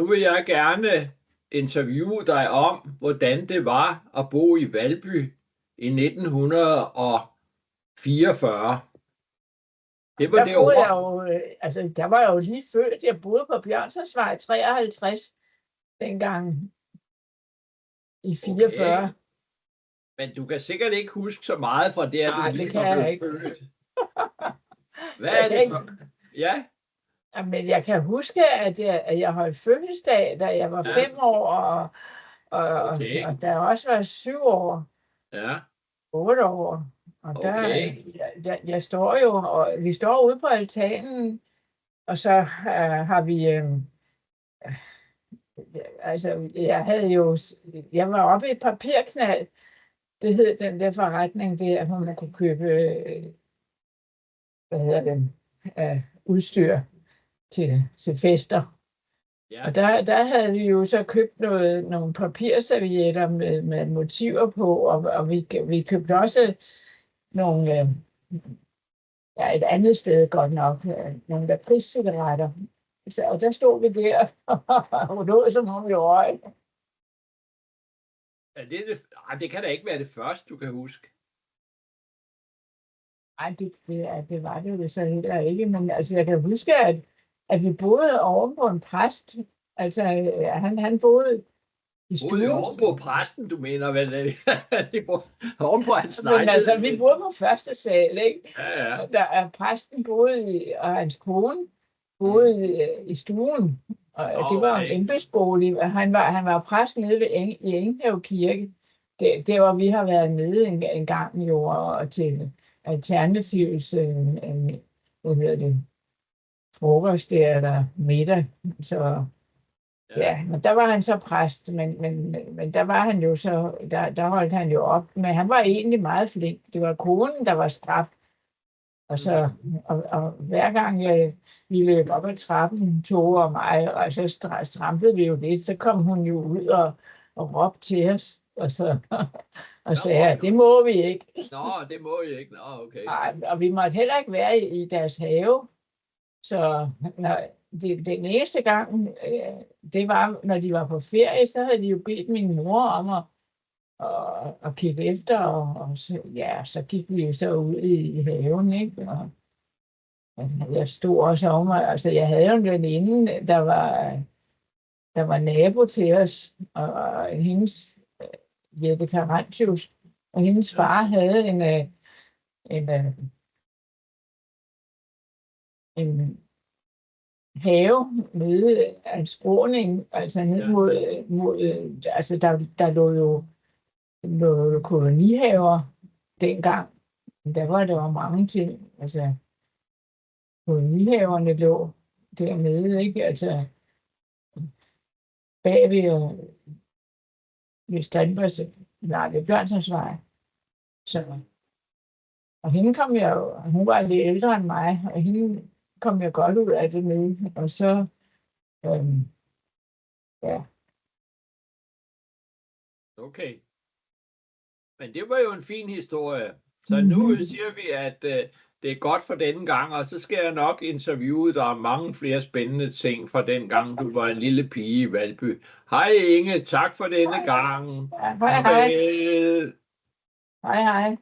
vil jeg gerne interviewe dig om, hvordan det var at bo i Valby i 1944. Det var Der det boede år. jeg jo, altså der var jeg jo lige født. Jeg boede på Bjørnsonsvej 53 dengang i 44. Okay. Men du kan sikkert ikke huske så meget fra det, at Nej, du lige det kan var jeg blevet ikke. født. Hvad Jeg er kan det ikke. for? Ja, Men jeg kan huske, at jeg holdt fødselsdag, da jeg var Ja. 5 år, Okay. og da jeg også var 7 år, ja, 8 år. Og der, Okay. jeg står jo, og vi står ude på altanen, og så har vi, altså jeg var oppe i et papirknald, det hed den der forretning der, hvor man kunne købe, hvad hedder det, udstyr til fester. ja, Og der havde vi jo så købt nogle papirservietter med motiver på, og vi købte også nogle, et andet sted godt nok, nogle lakridscigaretter. Og der stod vi der og lå som om vi røg. det kan da ikke være det første, du kan huske. Ej, det var det jo så heller ikke, men altså jeg kan huske, at vi boede oven på en præst. Altså han boede i Boede I stuen. oven på præsten, du mener vel? I boede oven på hans Men lejlighed? altså, vi boede på første sal, ikke? Ja. Der er præsten boede og hans kone boede i stuen. Og det var en embedsbolig. Han var præst nede i Enghave Kirke. Det var, vi har været nede en gang jo, og til Alternativs, hvad hedder det, frokost der, eller middag. Så ja, men der var han så præst, men der var han jo så, der holdt han jo op. Men han var egentlig meget flink. Det var konen, der var skrap. Og hver gang vi løb op ad trappen, Tove og mig, og så strampede vi jo lidt, så kom hun jo ud og råbte til os, og sagde, at det må vi ikke. Nå, det må I ikke. Nå, okay. Nej, og vi måtte heller ikke være i deres have. Så den eneste gang, det var, når de var på ferie, så havde de jo bedt min mor om at kigge efter, og så gik vi jo så ud i haven, ikke? Og jeg stod også over mig, altså jeg havde jo en veninde, der var nabo til os, og hendes, Jeppe Caranthius, og hendes far havde en have nede af en skråning, altså ned mod altså der lå jo kolonihaver dengang. Der var mange ting, altså kolonihaverne lå dernede, ikke? Altså bagved ved Strandbergs, nej, ved Bjørnsonsvej. Så, og hende kom jeg jo, hun var lidt ældre end mig, og hende kom jeg godt ud af det med, og så, ja. Okay. Men det var jo en fin historie. Så nu siger vi, at det er godt for denne gang, og så skal jeg nok interviewe dig om mange flere spændende ting fra den gang, du var en lille pige i Valby. Hej Inge, tak for denne gang. Ja, hej. Hej hej.